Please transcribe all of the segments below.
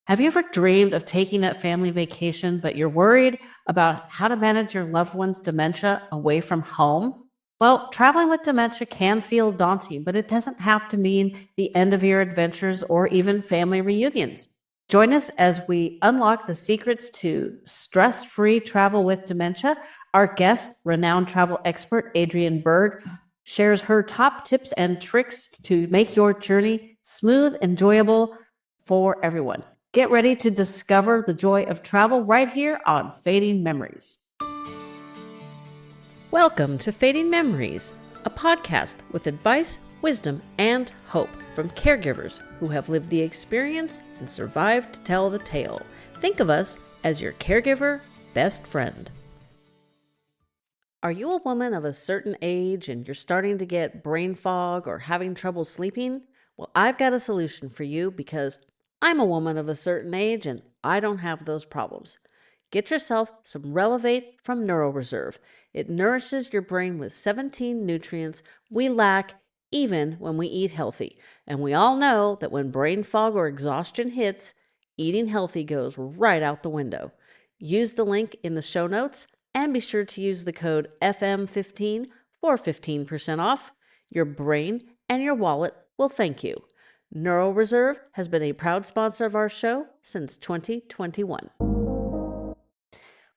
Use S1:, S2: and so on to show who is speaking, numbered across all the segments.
S1: Have you ever dreamed of taking that family vacation, but you're worried about how to manage your loved one's dementia away from home? Well, traveling with dementia can feel daunting, but it doesn't have to mean the end of your adventures or even family reunions. Join us as we unlock the secrets to stress free travel with dementia. Our guest, renowned travel expert Adriane Berg, shares her top tips and tricks to make your journey smooth, enjoyable for everyone. Get ready to discover the joy of travel right here on Fading Memories. Welcome to Fading Memories, a podcast with advice, wisdom, and hope from caregivers who have lived the experience and survived to tell the tale. Think of us as your caregiver best friend. Are you a woman of a certain age and you're starting to get brain fog or having trouble sleeping? Well, I've got a solution for you because I'm a woman of a certain age and I don't have those problems. Get yourself some Relevate from NeuroReserve. It nourishes your brain with 17 nutrients we lack even when we eat healthy. And we all know that when brain fog or exhaustion hits, eating healthy goes right out the window. Use the link in the show notes and be sure to use the code FM15 for 15% off. Your brain and your wallet will thank you. NeuroReserve has been a proud sponsor of our show since 2021.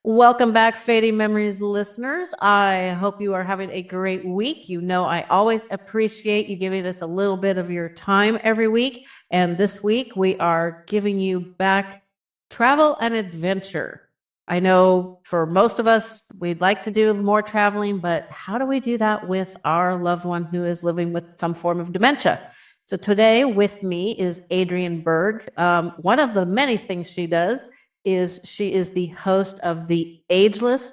S1: Welcome back, Fading Memories listeners. I hope you are having a great week. You know, I always appreciate you giving us a little bit of your time every week. And this week, we are giving you back travel and adventure. I know for most of us, we'd like to do more traveling, but how do we do that with our loved one who is living with some form of dementia? So today with me is Adriane Berg. One of the many things she does is she is the host of the Ageless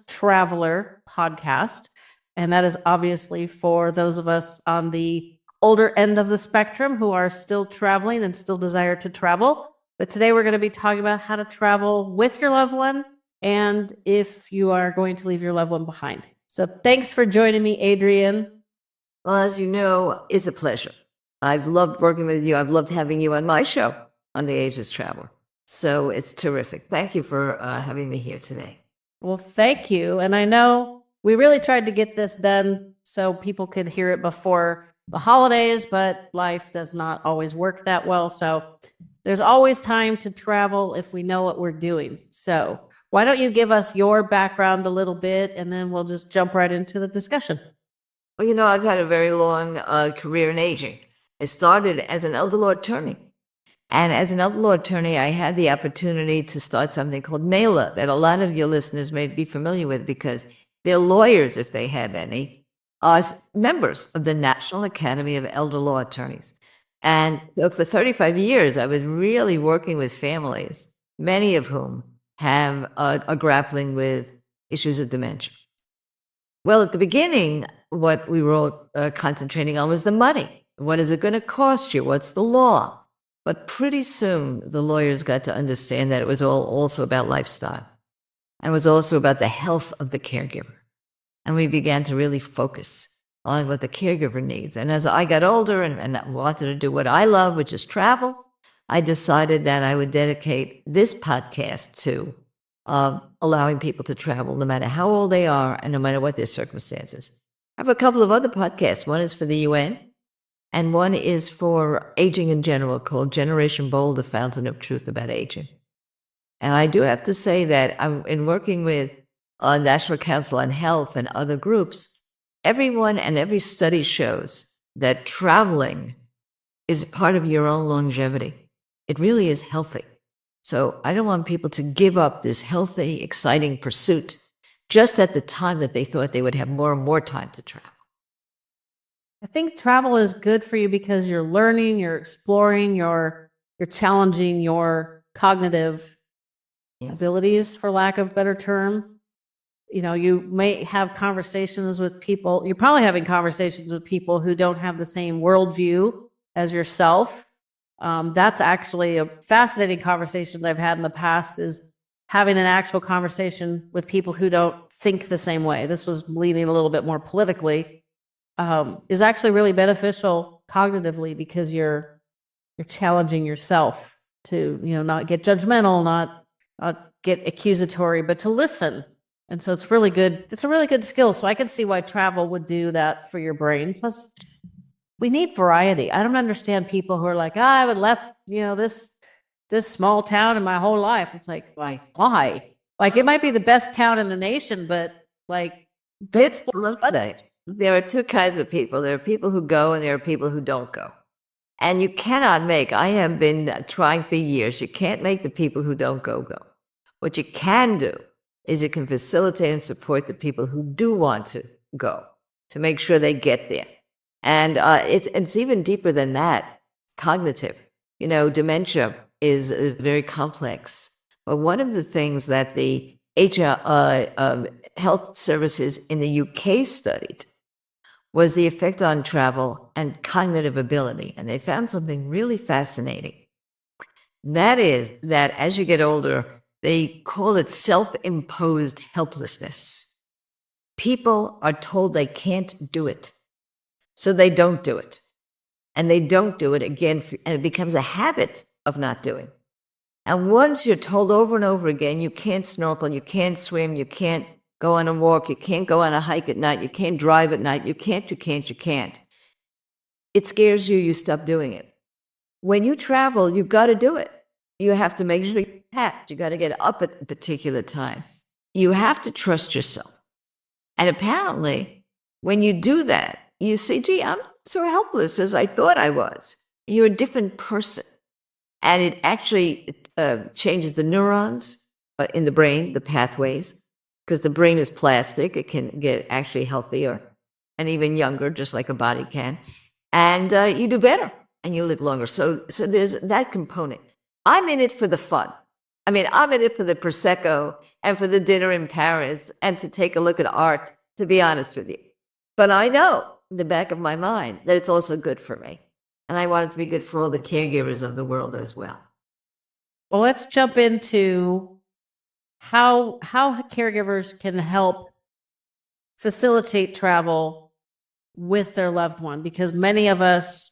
S1: Traveler podcast. And that is obviously for those of us on the older end of the spectrum who are still traveling and still desire to travel. But today we're going to be talking about how to travel with your loved one and if you are going to leave your loved one behind. So thanks for joining me, Adriane.
S2: Well, as you know, it's a pleasure. I've loved working with you. I've loved having you on my show on the Ageless Traveler. So it's terrific. Thank you for having me here today.
S1: Well, thank you. And I know we really tried to get this done so people could hear it before the holidays, but life does not always work that well. So there's always time to travel if we know what we're doing. So why don't you give us your background a little bit and then we'll just jump right into the discussion.
S2: Well, you know, I've had a very long career in aging. I started as an elder law attorney. And as an elder law attorney, I had the opportunity to start something called NALA that a lot of your listeners may be familiar with because they're lawyers, if they have any, are members of the National Academy of Elder Law Attorneys. And so for 35 years, I was really working with families, many of whom are grappling with issues of dementia. Well, at the beginning, what we were all concentrating on was the money. What is it going to cost you? What's the law? But pretty soon, the lawyers got to understand that it was all also about lifestyle. And it was also about the health of the caregiver. And we began to really focus on what the caregiver needs. And as I got older and wanted to do what I love, which is travel, I decided that I would dedicate this podcast to allowing people to travel no matter how old they are and no matter what their circumstances. I have a couple of other podcasts. One is for the UN, and one is for aging in general called Generation Bold, the Fountain of Truth About Aging. And I do have to say that in working with National Council on Health and other groups, everyone and every study shows that traveling is part of your own longevity. It really is healthy. So I don't want people to give up this healthy, exciting pursuit just at the time that they thought they would have more and more time to travel.
S1: I think travel is good for you because you're learning, you're exploring, you're challenging your cognitive abilities, for lack of a better term. You know, you may have conversations with people, you're probably having conversations with people who don't have the same worldview as yourself. That's actually a fascinating conversation that I've had in the past, is having an actual conversation with people who don't think the same way. This was leaning a little bit more politically, is actually really beneficial cognitively because you're challenging yourself to, not get judgmental, not get accusatory, but to listen. And so it's really good. It's a really good skill. So I can see why travel would do that for your brain. Plus, we need variety. I don't understand people who are like, I haven't left, this small town in my whole life. It's like, why? Like, it might be the best town in the nation, but like,
S2: That's that. There are two kinds of people. There are people who go and there are people who don't go. And you cannot make, I have been trying for years, you can't make the people who don't go. What you can do is you can facilitate and support the people who do want to go to make sure they get there. And it's even deeper than that, cognitive. Dementia is very complex. But one of the things that the health services in the UK studied was the effect on travel and cognitive ability. And they found something really fascinating. That is that as you get older, they call it self-imposed helplessness. People are told they can't do it, so they don't do it. And they don't do it again, and it becomes a habit of not doing. And once you're told over and over again, you can't snorkel, you can't swim, you can't go on a walk, you can't go on a hike at night, you can't drive at night, you can't. It scares you, you stop doing it. When you travel, you've got to do it. You have to make sure you're packed. You got to get up at a particular time. You have to trust yourself. And apparently, when you do that, you say, gee, I'm so helpless as I thought I was. You're a different person. And it actually changes the neurons in the brain, the pathways, because the brain is plastic. It can get actually healthier and even younger, just like a body can. And you do better and you live longer. So there's that component. I'm in it for the fun. I mean, I'm in it for the Prosecco and for the dinner in Paris and to take a look at art, to be honest with you. But I know in the back of my mind that it's also good for me. And I want it to be good for all the caregivers of the world as well.
S1: Well, let's jump into how caregivers can help facilitate travel with their loved one, because many of us,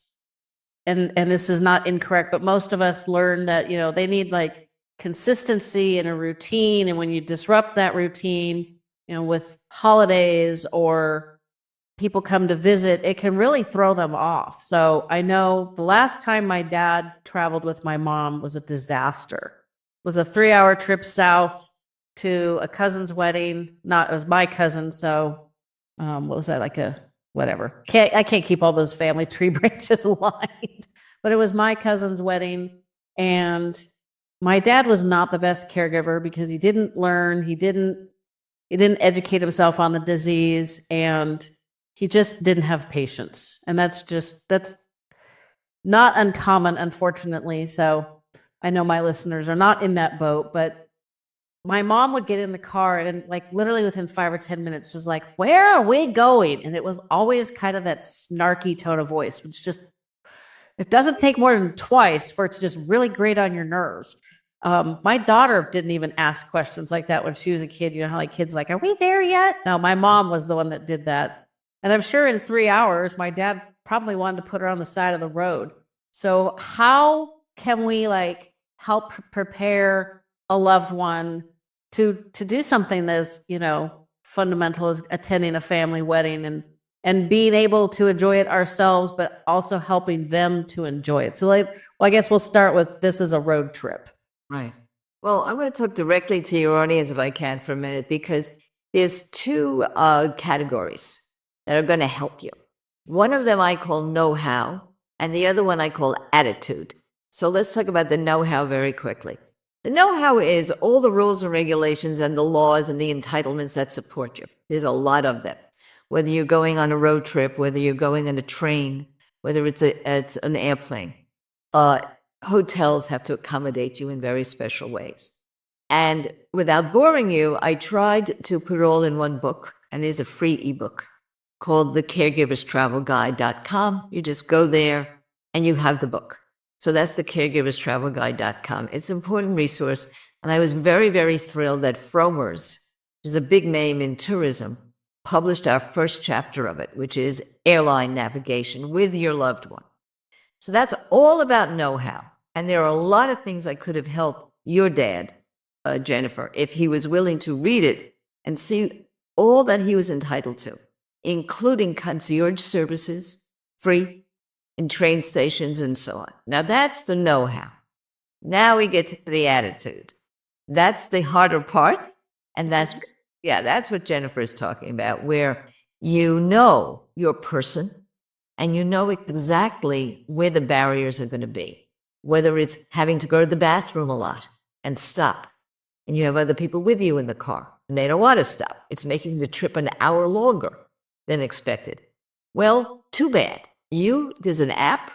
S1: and this is not incorrect, but most of us learn that, they need like consistency and a routine. And when you disrupt that routine, with holidays or people come to visit, it can really throw them off. So I know the last time my dad traveled with my mom was a disaster. It was a 3-hour trip south to a cousin's wedding. It was my cousin. So what was that, like a whatever? I can't keep all those family tree branches aligned, but it was my cousin's wedding. And my dad was not the best caregiver because he didn't learn. He didn't educate himself on the disease, and he just didn't have patience. And that's not uncommon, unfortunately. So I know my listeners are not in that boat, but my mom would get in the car and like literally within 5 or 10 minutes, she was like, where are we going? And it was always kind of that snarky tone of voice, which just, it doesn't take more than twice for it to just really grate on your nerves. My daughter didn't even ask questions like that when she was a kid. You know how like kids like, are we there yet? No, my mom was the one that did that. And I'm sure in 3 hours, my dad probably wanted to put her on the side of the road. So how can we like help prepare a loved one to do something as, fundamental as attending a family wedding and being able to enjoy it ourselves, but also helping them to enjoy it. So I guess we'll start with, this is a road trip.
S2: Right. Well, I'm going to talk directly to your audience if I can for a minute, because there's two categories that are going to help you. One of them I call know-how, and the other one I call attitude. So let's talk about the know-how very quickly. The know-how is all the rules and regulations and the laws and the entitlements that support you. There's a lot of them. Whether you're going on a road trip, whether you're going on a train, whether it's an airplane, hotels have to accommodate you in very special ways. And without boring you, I tried to put it all in one book, and there's a free ebook called the Caregiverstravelguide.com. You just go there and you have the book. So that's the Caregiverstravelguide.com. It's an important resource. And I was very, very thrilled that Fromers, which is a big name in tourism, published our first chapter of it, which is airline navigation with your loved one. So that's all about know-how. And there are a lot of things I could have helped your dad, Jennifer, if he was willing to read it and see all that he was entitled to, including concierge services, free, in train stations and so on. Now that's the know-how. Now we get to the attitude. That's the harder part. And that's what Jennifer is talking about, where you know your person and you know exactly where the barriers are going to be, whether it's having to go to the bathroom a lot and stop, and you have other people with you in the car and they don't want to stop. It's making the trip an hour longer than expected. Well, too bad. There's an app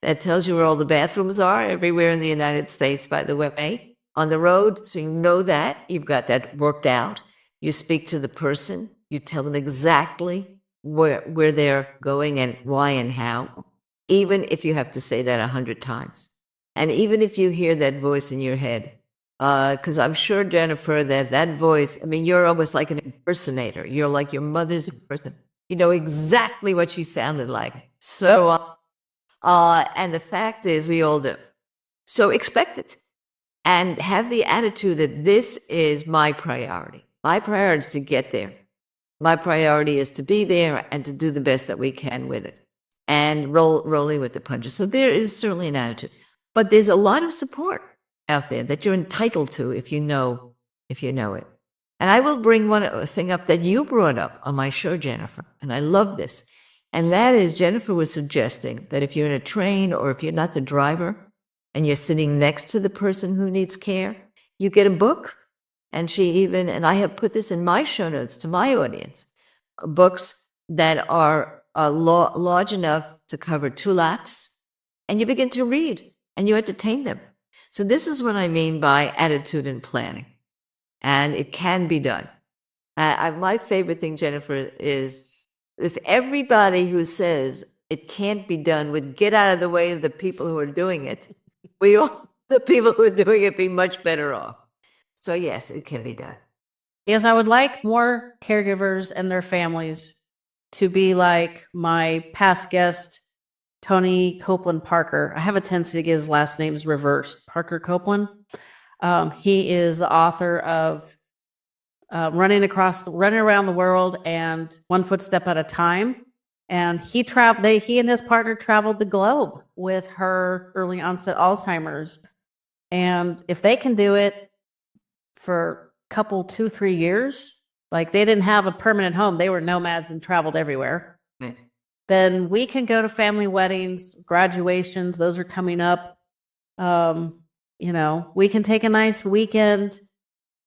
S2: that tells you where all the bathrooms are everywhere in the United States, by the way, on the road. So you know that. You've got that worked out. You speak to the person. You tell them exactly where they're going and why and how, even if you have to say that 100 times. And even if you hear that voice in your head, because I'm sure, Jennifer, that voice, I mean, you're almost like an impersonator. You're like your mother's person. You know exactly what she sounded like. So, and the fact is, we all do. So expect it and have the attitude that this is my priority. My priority is to get there. My priority is to be there and to do the best that we can with it and rolling with the punches. So there is certainly an attitude, but there's a lot of support out there that you're entitled to if you know it. And I will bring one thing up that you brought up on my show, Jennifer, and I love this. And that is, Jennifer was suggesting that if you're in a train or if you're not the driver and you're sitting next to the person who needs care, you get a book. And and I have put this in my show notes to my audience, books that are large enough to cover 2 laps, and you begin to read and you entertain them. So this is what I mean by attitude and planning. And it can be done. My favorite thing, Jennifer, is if everybody who says it can't be done would get out of the way of the people who are doing it, the people who are doing it be much better off. So yes, it can be done.
S1: Yes, I would like more caregivers and their families to be like my past guest, Tony Copeland Parker. I have a tendency to get his last names reversed. Parker Copeland. He is the author of running around the world and one footstep at a time. And he and his partner traveled the globe with her early onset Alzheimer's. And if they can do it for a couple, 2-3 years, like they didn't have a permanent home, they were nomads and traveled everywhere.
S2: Right.
S1: Then we can go to family weddings, graduations, those are coming up. We can take a nice weekend,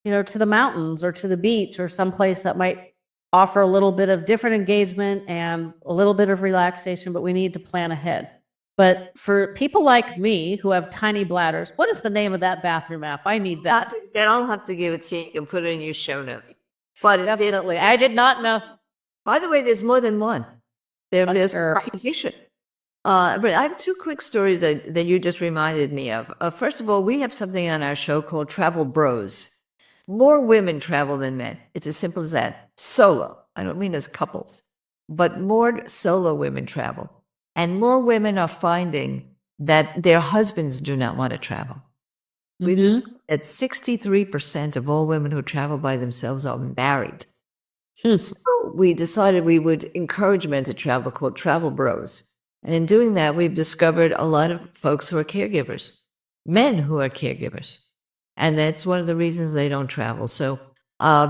S1: to the mountains or to the beach or someplace that might offer a little bit of different engagement and a little bit of relaxation, but we need to plan ahead. But for people like me who have tiny bladders, what is the name of that bathroom app? I need that.
S2: Then I'll have to give it to you. You can put it in your show notes.
S1: But definitely. I did not know.
S2: By the way, there's more than one. There's competition. But I have 2 quick stories that you just reminded me of. First of all, we have something on our show called Travel Bros. More women travel than men. It's as simple as that. Solo. I don't mean as couples, but more solo women travel. And more women are finding that their husbands do not want to travel. We just at 63% of all women who travel by themselves are married. So we decided we would encourage men to travel, called Travel Bros. And in doing that, we've discovered a lot of folks who are caregivers, men who are caregivers. And that's one of the reasons they don't travel. So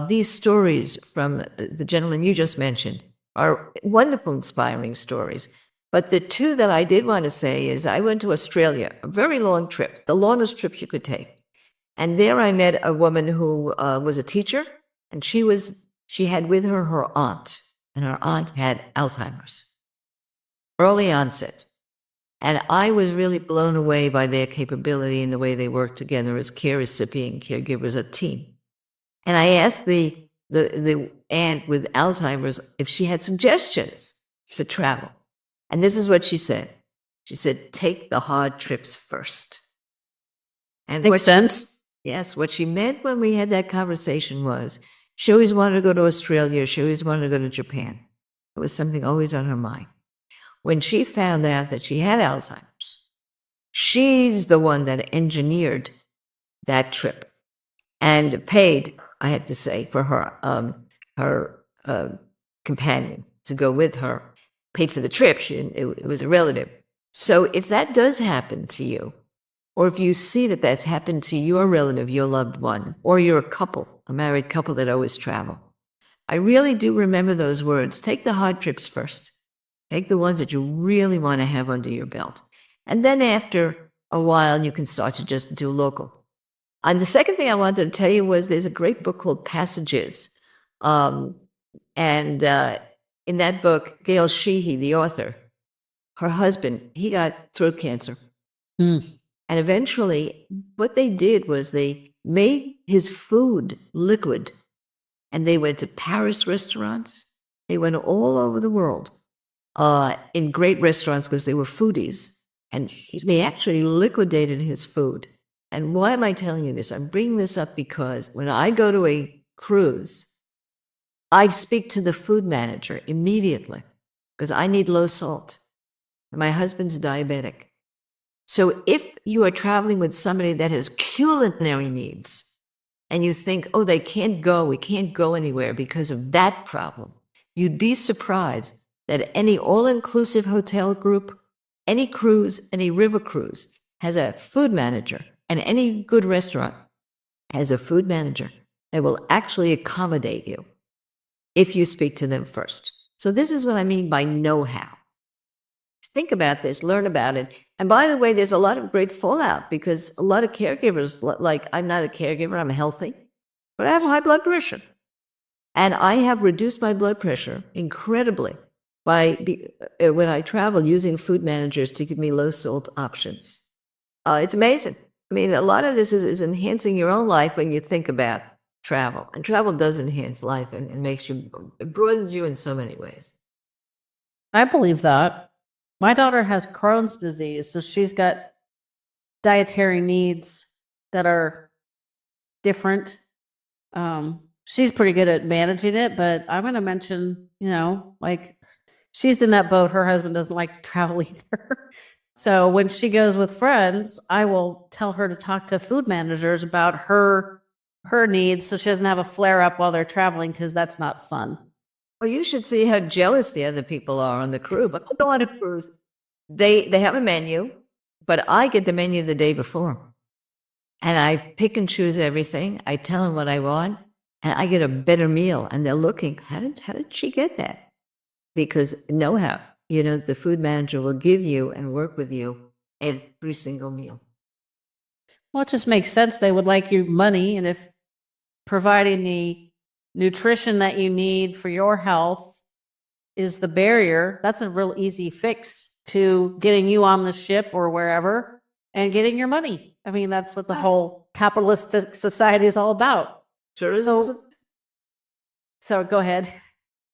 S2: these stories from the gentleman you just mentioned are wonderful, inspiring stories. But the 2 that I did want to say is I went to Australia, a very long trip, the longest trip you could take. And there I met a woman who was a teacher, and she had with her aunt, and her aunt had Alzheimer's, early onset. And I was really blown away by their capability and the way they work together as care recipient caregivers, a team. And I asked the aunt with Alzheimer's if she had suggestions for travel. And this is what she said. She said, take the hard trips first. And
S1: makes sense.
S2: Yes, what she meant when we had that conversation was she always wanted to go to Australia. She always wanted to go to Japan. It was something always on her mind. When she found out that she had Alzheimer's, She's the one that engineered that trip and paid, I had to say, for her companion to go with her, paid for the trip. It was a relative. So if that does happen to you, or if you see that that's happened to your relative, your loved one, or you're a couple, a married couple that always travel, I really do remember those words. Take the hard trips first. Take the ones that you really want to have under your belt. And then after a while, you can start to just do local. And the second thing I wanted to tell you was there's a great book called Passages. And in that book, Gail Sheehy, the author, her husband, he got throat cancer.
S1: Mm.
S2: And eventually, what they did was they made his food liquid. And they went to Paris restaurants. They went all over the world in great restaurants because they were foodies. And they actually liquidated his food. And why am I telling you this? I'm bringing this up because when I go to a cruise, I speak to the food manager immediately because I need low salt. My husband's diabetic. So if you are traveling with somebody that has culinary needs and you think, oh, we can't go anywhere because of that problem, you'd be surprised that any all-inclusive hotel group, any cruise, any river cruise has a food manager, and any good restaurant has a food manager that will actually accommodate you if you speak to them first. So this is what I mean by know-how. Think about this, learn about it. And by the way, there's a lot of great fallout because a lot of caregivers, like I'm not a caregiver, I'm healthy, but I have high blood pressure. And I have reduced my blood pressure incredibly when I travel using food managers to give me low salt options. It's amazing. I mean, a lot of this is enhancing your own life when you think about travel. And travel does enhance life and it broadens you in so many ways.
S1: I believe that. My daughter has Crohn's disease, so she's got dietary needs that are different. She's pretty good at managing it, but I'm going to mention, like she's in that boat. Her husband doesn't like to travel either. So when she goes with friends, I will tell her to talk to food managers about her needs so she doesn't have a flare up while they're traveling because that's not fun.
S2: Well, you should see how jealous the other people are on the crew. But I go on a cruise. They have a menu, but I get the menu the day before. And I pick and choose everything. I tell them what I want, and I get a better meal. And they're looking, how did she get that? Because know-how, the food manager will give you and work with you every single meal.
S1: Well, it just makes sense. They would like your money, and if providing the nutrition that you need for your health is the barrier, that's a real easy fix to getting you on the ship or wherever and getting your money. I mean, that's what the whole capitalistic society is all about.
S2: Tourism.
S1: So go ahead.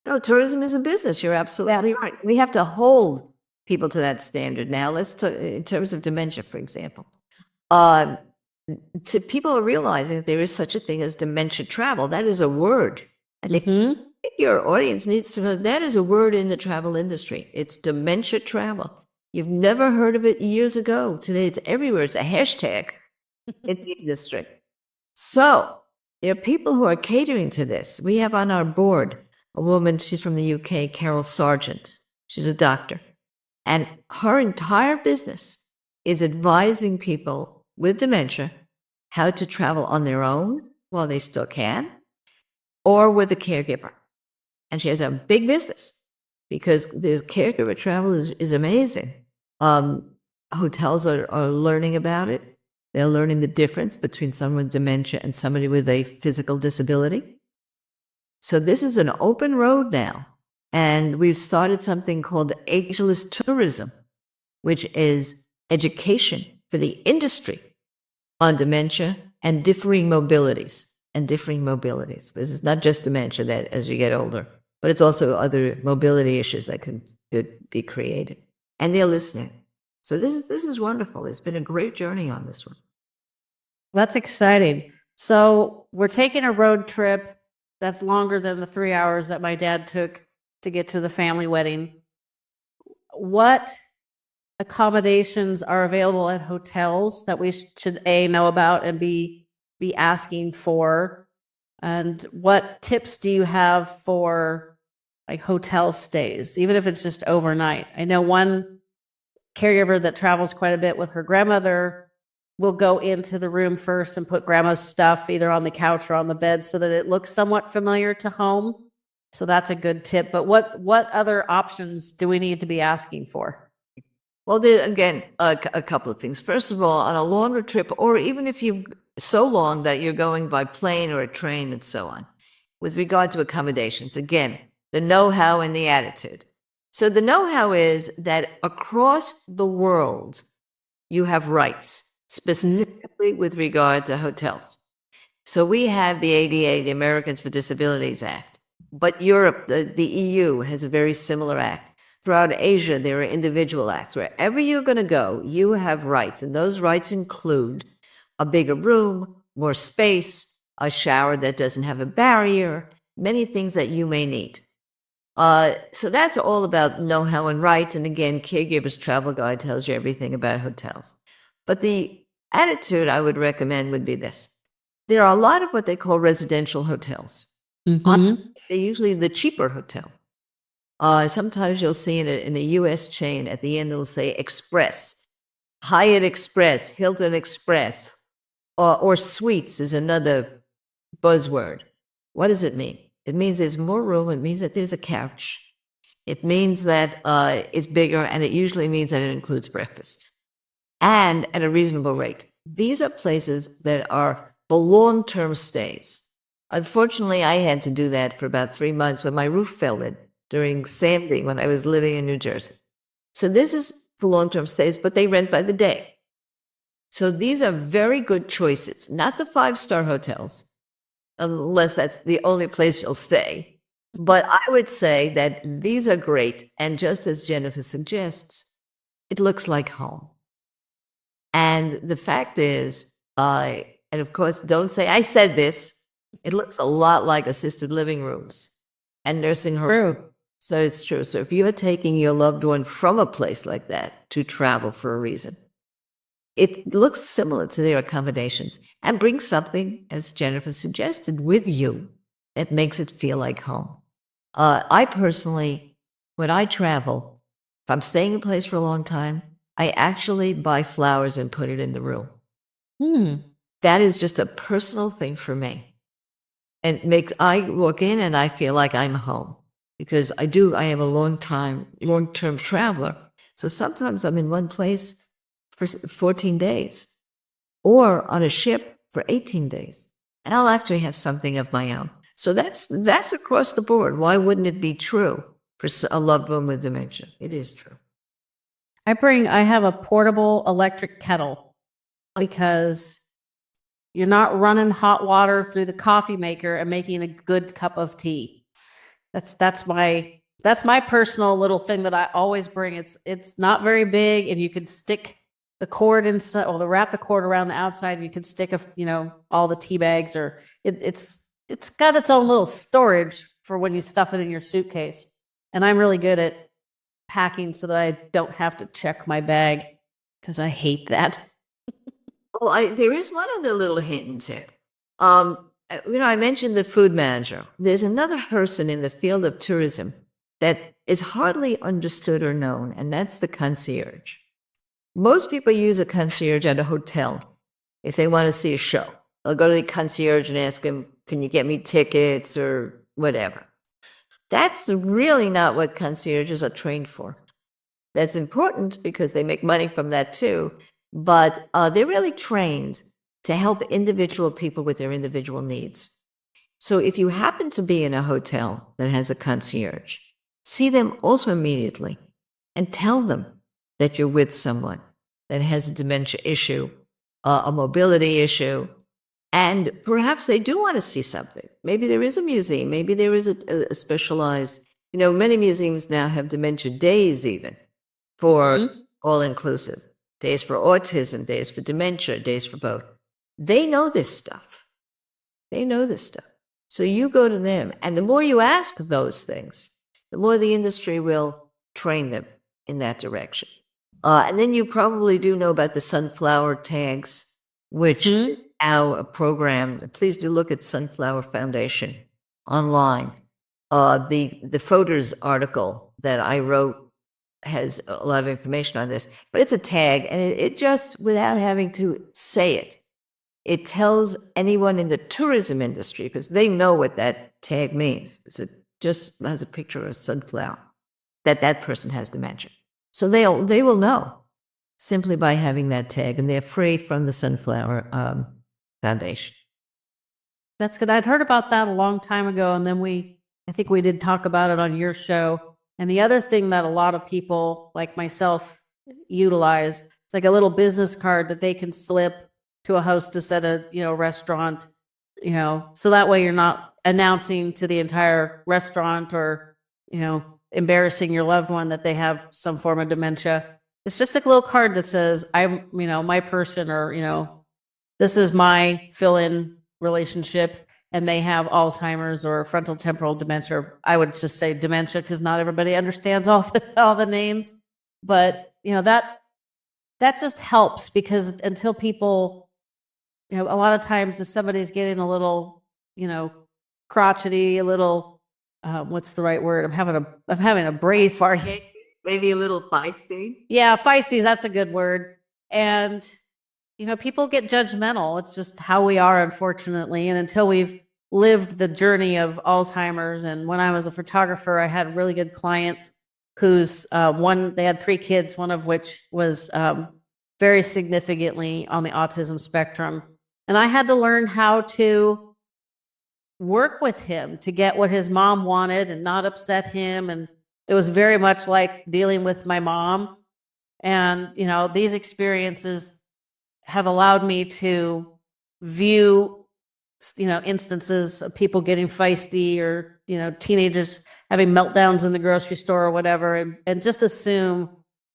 S2: No, tourism is a business. You're absolutely right. We have to hold people to that standard now. Let's talk in terms of dementia, for example. People are realizing that there is such a thing as dementia travel. That is a word. And if your audience needs to know, that is a word in the travel industry. It's dementia travel. You've never heard of it years ago. Today it's everywhere. It's a hashtag in the industry. So there are people who are catering to this. We have on our board a woman, she's from the UK, Carol Sargent. She's a doctor. And her entire business is advising people with dementia how to travel on their own while they still can, or with a caregiver. And she has a big business because this caregiver travel is amazing. Hotels are learning about it. They're learning the difference between someone with dementia and somebody with a physical disability. So this is an open road now. And we've started something called ageless tourism, which is education for the industry on dementia and differing mobilities. This is not just dementia that as you get older, but it's also other mobility issues that could be created. And they're listening. So this is wonderful. It's been a great journey on this one.
S1: That's exciting. So we're taking a road trip that's longer than the 3 hours that my dad took to get to the family wedding. What accommodations are available at hotels that we should A, know about, and B, be asking for? And what tips do you have for like hotel stays, even if it's just overnight? I know one caregiver that travels quite a bit with her grandmother will go into the room first and put grandma's stuff either on the couch or on the bed so that it looks somewhat familiar to home. So that's a good tip. But what other options do we need to be asking for?
S2: Well, there, again, a couple of things. First of all, on a longer trip, or even if you've so long that you're going by plane or a train and so on, with regard to accommodations, again, the know-how and the attitude. So the know-how is that across the world, you have rights, specifically with regard to hotels. So we have the ADA, the Americans with Disabilities Act, but Europe, the EU, has a very similar act. Throughout Asia, there are individual acts. Wherever you're going to go, you have rights, and those rights include a bigger room, more space, a shower that doesn't have a barrier, many things that you may need. So that's all about know-how and rights. And again, Caregivers Travel Guide tells you everything about hotels. But the attitude I would recommend would be this. There are a lot of what they call residential hotels. Honestly, they're usually the cheaper hotel. Sometimes you'll see in a US chain at the end, it'll say Express, Hyatt Express, Hilton Express, or Suites is another buzzword. What does it mean? It means there's more room. It means that there's a couch. It means that it's bigger, and it usually means that it includes breakfast and at a reasonable rate. These are places that are for long-term stays. Unfortunately, I had to do that for about 3 months when my roof fell in during Sandy when I was living in New Jersey. So this is for long-term stays, but they rent by the day. So these are very good choices, not the 5-star hotels, unless that's the only place you'll stay. But I would say that these are great. And just as Jennifer suggests, it looks like home. And the fact is, and of course, don't say I said this, it looks a lot like assisted living rooms and nursing homes.
S1: True.
S2: So it's true. So if you are taking your loved one from a place like that to travel for a reason, it looks similar to their accommodations, and bring something, as Jennifer suggested, with you that makes it feel like home. I personally, when I travel, if I'm staying in a place for a long time, I actually buy flowers and put it in the room. That is just a personal thing for me. And I walk in and I feel like I'm home, because I am a long-term traveler. So sometimes I'm in one place for 14 days or on a ship for 18 days. And I'll actually have something of my own. So that's across the board. Why wouldn't it be true for a loved one with dementia? It is true.
S1: I have a portable electric kettle because you're not running hot water through the coffee maker and making a good cup of tea. That's my personal little thing that I always bring. It's not very big, and you can stick the cord inside, or wrap the cord around the outside, and you can stick all the tea bags, or it's got its own little storage for when you stuff it in your suitcase. And I'm really good at packing so that I don't have to check my bag, because I hate that.
S2: Well, there is one other little hint and tip. I mentioned the food manager. There's another person in the field of tourism that is hardly understood or known, and that's the concierge. Most people use a concierge at a hotel if they want to see a show. They'll go to the concierge and ask him, can you get me tickets or whatever? That's really not what concierges are trained for. That's important because they make money from that too, but they're really trained to help individual people with their individual needs. So if you happen to be in a hotel that has a concierge, see them also immediately and tell them that you're with someone that has a dementia issue, a mobility issue, and perhaps they do want to see something. Maybe there is a museum. Maybe there is a specialized, many museums now have dementia days even for all-inclusive. Days for autism, days for dementia, days for both. They know this stuff. So you go to them, and the more you ask those things, the more the industry will train them in that direction. And then you probably do know about the sunflower tags, which is now a program. Please do look at Sunflower Foundation online. The Photos article that I wrote has a lot of information on this, but it's a tag, and it just, without having to say it, it tells anyone in the tourism industry, because they know what that tag means. It just has a picture of a sunflower, that person has dementia. So they will know simply by having that tag, and they're free from the Sunflower Foundation.
S1: That's good. I'd heard about that a long time ago, and then I think we did talk about it on your show. And the other thing that a lot of people like myself utilize, it's like a little business card that they can slip to a hostess at a, restaurant, so that way you're not announcing to the entire restaurant or, embarrassing your loved one that they have some form of dementia. It's just a little card that says, I'm, my person, or, this is my fill-in relationship, and they have Alzheimer's or frontal temporal dementia. I would just say dementia because not everybody understands all the names. But, that just helps, because until people, a lot of times if somebody's getting a little, crotchety, a little, what's the right word? I'm having a brace for you.
S2: Maybe a little feisty.
S1: Yeah, feisty, that's a good word. And, people get judgmental. It's just how we are, unfortunately. And until we've lived the journey of Alzheimer's, and when I was a photographer, I had really good clients whose they had 3 kids, one of which was very significantly on the autism spectrum. And I had to learn how to work with him to get what his mom wanted and not upset him. And it was very much like dealing with my mom. And, these experiences have allowed me to view, instances of people getting feisty, or, teenagers having meltdowns in the grocery store or whatever, and just assume,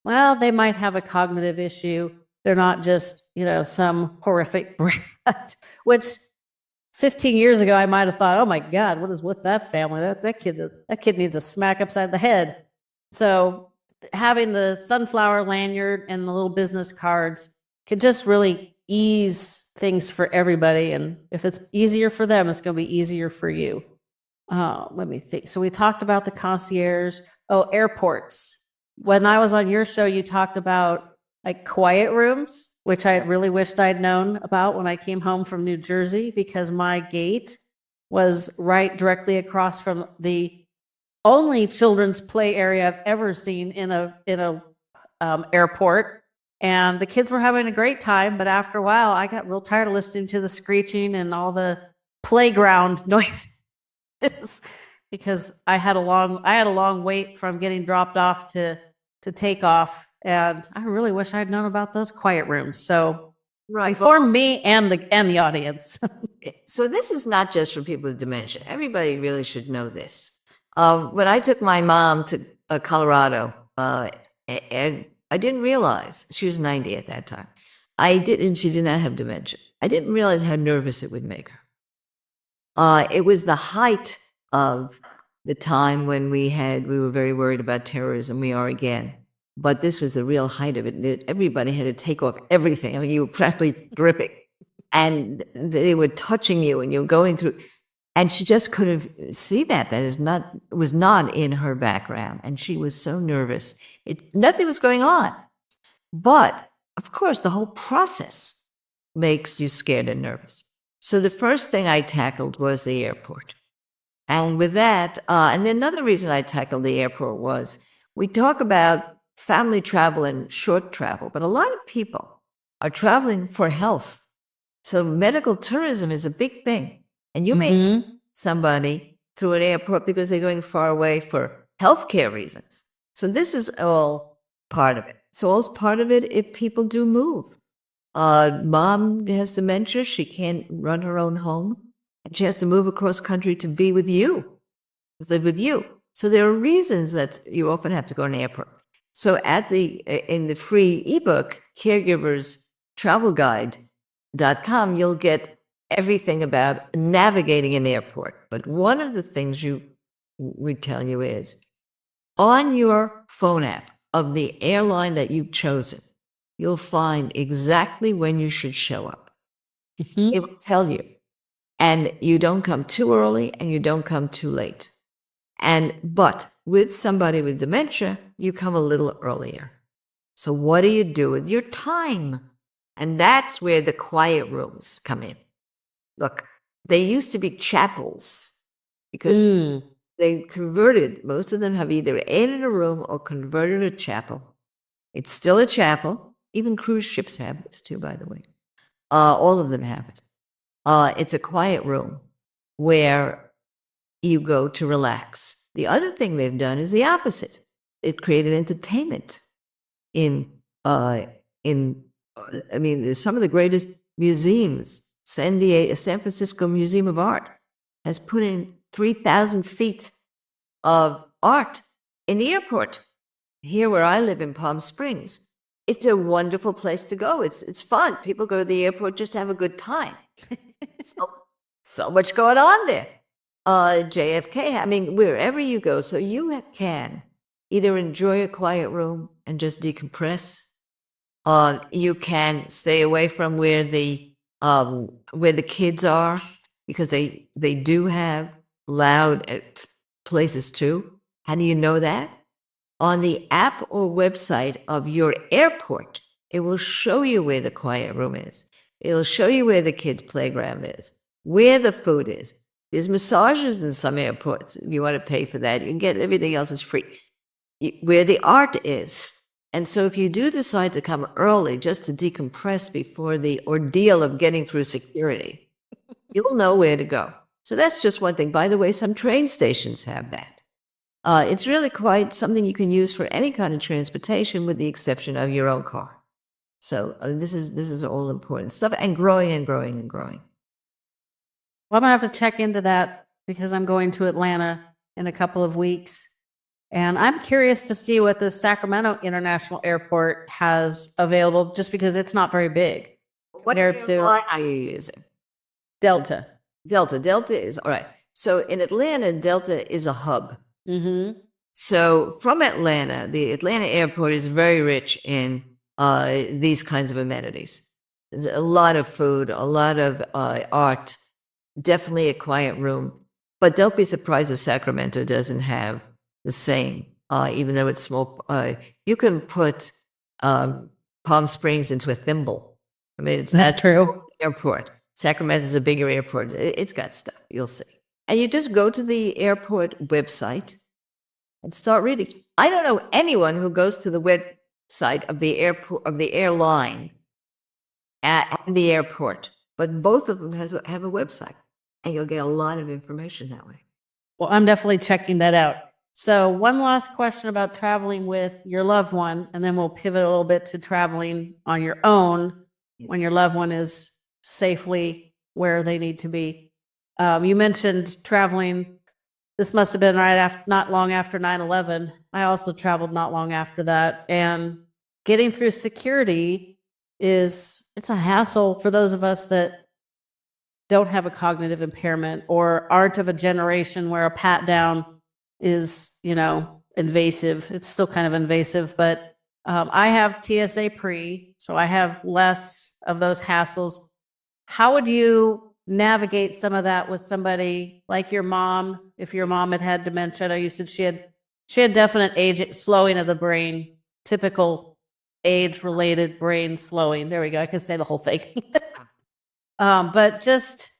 S1: well, they might have a cognitive issue. They're not just, some horrific brat, which 15 years ago, I might have thought, oh my God, what is with that family? That kid needs a smack upside the head. So having the sunflower lanyard and the little business cards could just really ease things for everybody. And if it's easier for them, it's going to be easier for you. Let me think. So we talked about the concierge. Oh, airports. When I was on your show, you talked about like quiet rooms, which I really wished I'd known about when I came home from New Jersey, because my gate was right directly across from the only children's play area I've ever seen in a airport. And the kids were having a great time, but after a while, I got real tired of listening to the screeching and all the playground noises because I had a long wait from getting dropped off to take off, and I really wish I'd known about those quiet rooms. So,
S2: Right.
S1: For me and the audience.
S2: So this is not just for people with dementia. Everybody really should know this. When I took my mom to Colorado, and I didn't realize, she was 90 at that time. She did not have dementia. I didn't realize how nervous it would make her. It was the height of the time when we were very worried about terrorism. We are again. But this was the real height of it. Everybody had to take off everything. I mean, you were practically dripping. And they were touching you, and you were going through. And she just couldn't see that. Was not in her background. And she was so nervous. Nothing was going on. But, of course, the whole process makes you scared and nervous. So the first thing I tackled was the airport. And with that, and then another reason I tackled the airport was, we talk about family travel and short travel, but a lot of people are traveling for health. So medical tourism is a big thing. And you may meet somebody through an airport because they're going far away for healthcare reasons. So this is all part of it. So all's part of it if people do move. Mom has dementia. She can't run her own home. And she has to move across country to be with you, to live with you. So there are reasons that you often have to go to an airport. So in the free ebook, Caregivers Travel Guide.com, you'll get everything about navigating an airport. But one of the things we tell you is, on your phone app, of the airline that you've chosen, you'll find exactly when you should show up. It will tell you. And you don't come too early and you don't come too late. But with somebody with dementia, you come a little earlier. So what do you do with your time? And that's where the quiet rooms come in. Look, they used to be chapels because they converted, most of them have either added a room or converted a chapel. It's still a chapel. Even cruise ships have this too, by the way. All of them have it. It's a quiet room where you go to relax. The other thing they've done is the opposite. They've created entertainment I mean, some of the greatest museums. San Francisco Museum of Art has put in 3,000 feet of art in the airport. Here where I live in Palm Springs, it's a wonderful place to go. It's fun. People go to the airport just to have a good time. So much going on there. JFK, I mean, wherever you go, so you can either enjoy a quiet room and just decompress. You can stay away from where the kids are, because they do have loud places too. How do you know that? On the app or website of your airport, it will show you where the quiet room is. It'll show you where the kids' playground is, where the food is. There's massages in some airports. If you want to pay for that, you can get everything else is free. Where the art is. And so if you do decide to come early just to decompress before the ordeal of getting through security, you'll know where to go. So that's just one thing. By the way, some train stations have that. It's really quite something you can use for any kind of transportation with the exception of your own car. So this is all important stuff, and growing and growing and growing.
S1: Well, I'm going to have to check into that because I'm going to Atlanta in a couple of weeks. And I'm curious to see what the Sacramento International Airport has available, just because it's not very big.
S2: What airline are you using?
S1: Delta.
S2: Delta is, all right. So in Atlanta, Delta is a hub.
S1: Mm-hmm.
S2: So from Atlanta, the Atlanta airport is very rich in these kinds of amenities. There's a lot of food, a lot of art, definitely a quiet room. But don't be surprised if Sacramento doesn't have the same, even though it's small. You can put Palm Springs into a thimble. I mean, that's
S1: true.
S2: Airport. Sacramento is a bigger airport. It's got stuff. You'll see. And you just go to the airport website and start reading. I don't know anyone who goes to the website of the airport, of the airline at the airport, but both of them have a website, and you'll get a lot of information that way.
S1: Well, I'm definitely checking that out. So one last question about traveling with your loved one, and then we'll pivot a little bit to traveling on your own when your loved one is safely where they need to be. You mentioned traveling. This must have been not long after 9/11. I also traveled not long after that. And getting through security it's a hassle for those of us that don't have a cognitive impairment or aren't of a generation where a pat down is, invasive. It's still kind of invasive, but I have TSA pre, so I have less of those hassles. How would you navigate some of that with somebody like your mom? If your mom had dementia, I know you said she had definite age slowing of the brain, typical age-related brain slowing. There we go. I can say the whole thing. But just,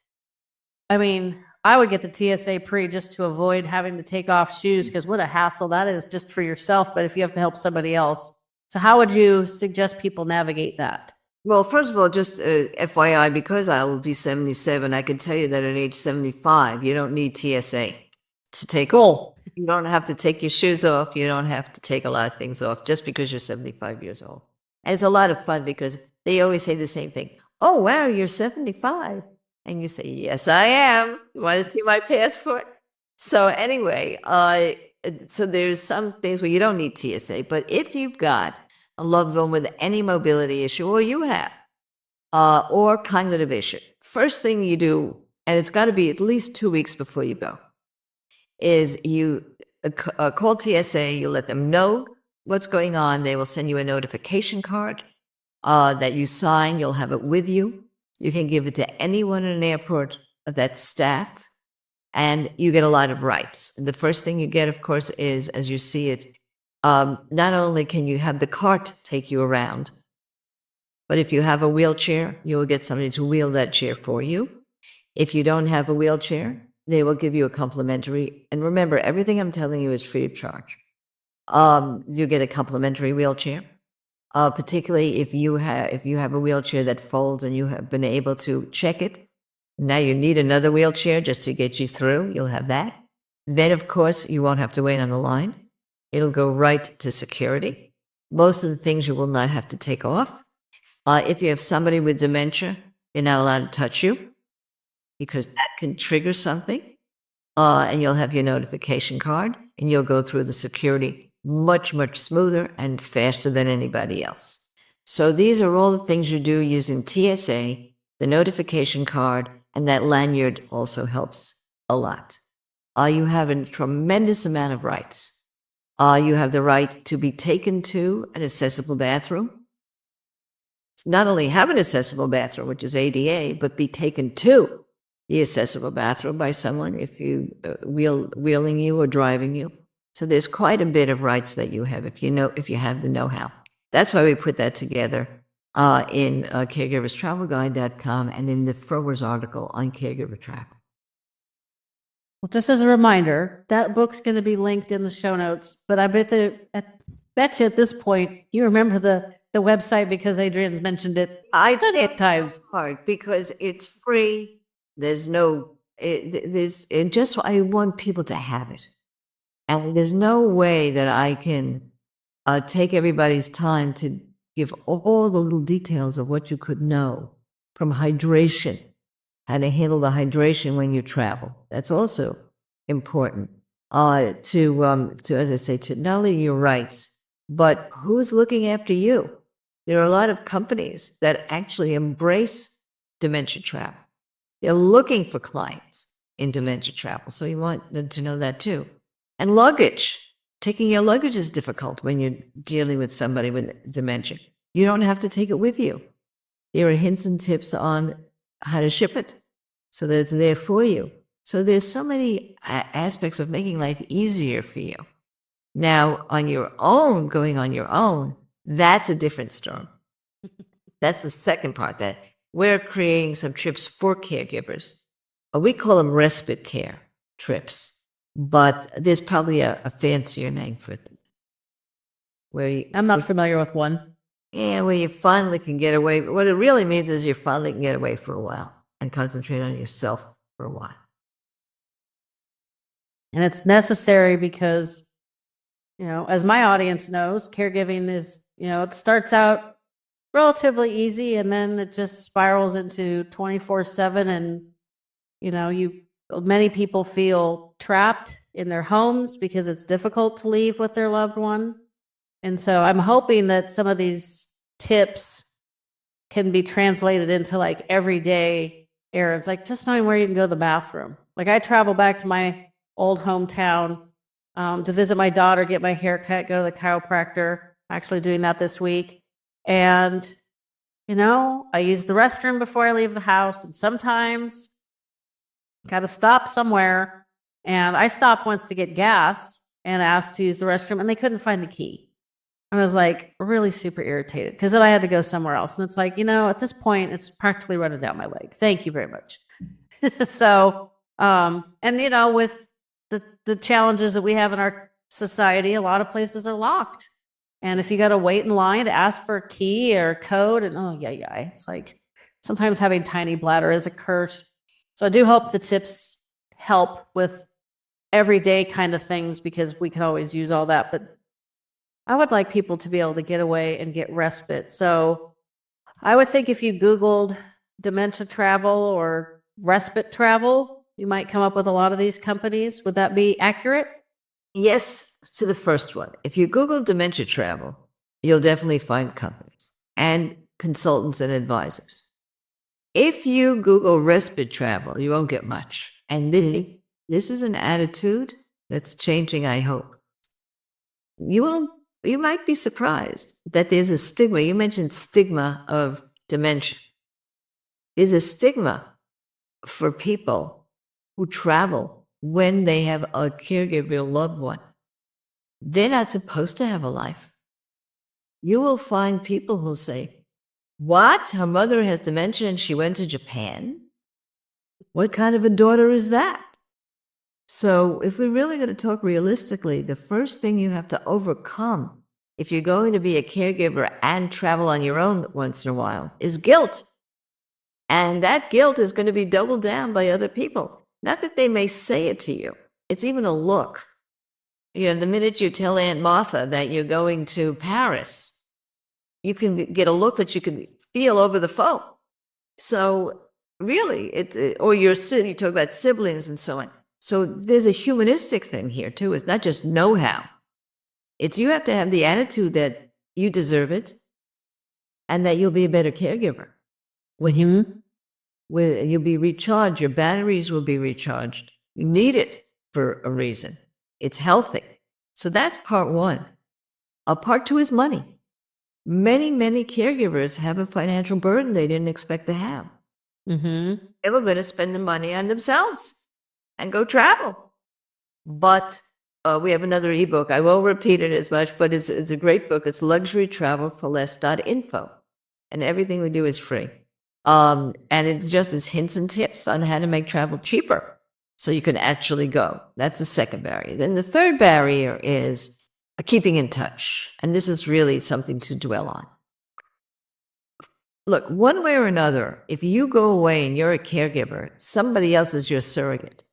S1: I would get the TSA pre just to avoid having to take off shoes, because what a hassle that is just for yourself, but if you have to help somebody else. So how would you suggest people navigate that?
S2: Well, first of all, just FYI, because I'll be 77, I can tell you that at age 75, you don't need TSA to take off. You don't have to take your shoes off. You don't have to take a lot of things off just because you're 75 years old. And it's a lot of fun because they always say the same thing. Oh, wow, you're 75. And you say, yes, I am. You want to see my passport? So anyway, so there's some things where you don't need TSA. But if you've got a loved one with any mobility issue, or you have, or cognitive issue, first thing you do, and it's got to be at least 2 weeks before you go, is you call TSA, you let them know what's going on. They will send you a notification card that you sign. You'll have it with you. You can give it to anyone in an airport that's staff, and you get a lot of rights. The first thing you get, of course, is, as you see it, not only can you have the cart take you around, but if you have a wheelchair, you will get somebody to wheel that chair for you. If you don't have a wheelchair, they will give you a complimentary. And remember, everything I'm telling you is free of charge. You get a complimentary wheelchair, particularly if you have a wheelchair that folds and you have been able to check it. Now you need another wheelchair just to get you through. You'll have that. Then, of course, you won't have to wait on the line. It'll go right to security. Most of the things you will not have to take off. If you have somebody with dementia, you're not allowed to touch you because that can trigger something. And you'll have your notification card, and you'll go through the security much, much smoother and faster than anybody else. So these are all the things you do using TSA, the notification card, and that lanyard also helps a lot. You have a tremendous amount of rights. You have the right to be taken to an accessible bathroom. Not only have an accessible bathroom, which is ADA, but be taken to the accessible bathroom by someone if you wheeling you or driving you. So there's quite a bit of rights that you have if you have the know-how. That's why we put that together in caregiverstravelguide.com and in the Frowers article on caregiver travel.
S1: Well, just as a reminder, that book's going to be linked in the show notes. But I bet you at this point you remember the website because Adriane's mentioned it plenty of times.
S2: Hard because it's free. There's no, I want people to have it. And there's no way that I can take everybody's time to give all the little details of what you could know from hydration, how to handle the hydration when you travel. That's also important to, as I say, to not only your rights, but who's looking after you. There are a lot of companies that actually embrace dementia travel. They're looking for clients in dementia travel, so you want them to know that too. And luggage. Taking your luggage is difficult when you're dealing with somebody with dementia. You don't have to take it with you. There are hints and tips on how to ship it so that it's there for you. So there's so many aspects of making life easier for you. Now, on your own, going on your own, that's a different story. That's the second part, that we're creating some trips for caregivers. We call them respite care trips, but there's probably a fancier name for it.
S1: I'm not familiar with one.
S2: Yeah, where you finally can get away. What it really means is you finally can get away for a while and concentrate on yourself for a while.
S1: And it's necessary because, as my audience knows, caregiving is, it starts out relatively easy and then it just spirals into 24/7. And, many people feel trapped in their homes because it's difficult to leave with their loved one. And so I'm hoping that some of these tips can be translated into like everyday errands, like just knowing where you can go to the bathroom. Like I travel back to my old hometown to visit my daughter, get my hair cut, go to the chiropractor. Actually doing that this week. And, I use the restroom before I leave the house. And sometimes got to stop somewhere. And I stopped once to get gas and asked to use the restroom and they couldn't find the key. And I was like really super irritated because then I had to go somewhere else. And it's like, at this point, it's practically running down my leg. Thank you very much. So, with the challenges that we have in our society, a lot of places are locked. And if you got to wait in line to ask for a key or code, and it's like sometimes having tiny bladder is a curse. So I do hope the tips help with everyday kind of things because we can always use all that. But I would like people to be able to get away and get respite. So I would think if you Googled dementia travel or respite travel, you might come up with a lot of these companies. Would that be accurate?
S2: Yes, to the first one. If you Google dementia travel, you'll definitely find companies and consultants and advisors. If you Google respite travel, you won't get much. And this is an attitude that's changing, I hope. You won't You might be surprised that there's a stigma. You mentioned stigma of dementia. There's a stigma for people who travel when they have a caregiver loved one. They're not supposed to have a life. You will find people who'll say, what? Her mother has dementia and she went to Japan? What kind of a daughter is that? So if we're really going to talk realistically, the first thing you have to overcome if you're going to be a caregiver and travel on your own once in a while is guilt. And that guilt is going to be doubled down by other people. Not that they may say it to you. It's even a look. You know, the minute you tell Aunt Martha that you're going to Paris, you can get a look that you can feel over the phone. So really, you talk about siblings and so on. So there's a humanistic thing here too. It's not just know-how. It's you have to have the attitude that you deserve it and that you'll be a better caregiver. When you'll be recharged, your batteries will be recharged. You need it for a reason. It's healthy. So that's part one. Part two is money. Many, many caregivers have a financial burden they didn't expect to have. They were going to spend the money on themselves and go travel. But we have another ebook. I won't repeat it as much, but it's a great book. It's luxurytravelforless.info. And everything we do is free. And it just is hints and tips on how to make travel cheaper so you can actually go. That's the second barrier. Then the third barrier is keeping in touch. And this is really something to dwell on. Look, one way or another, if you go away and you're a caregiver, somebody else is your surrogate.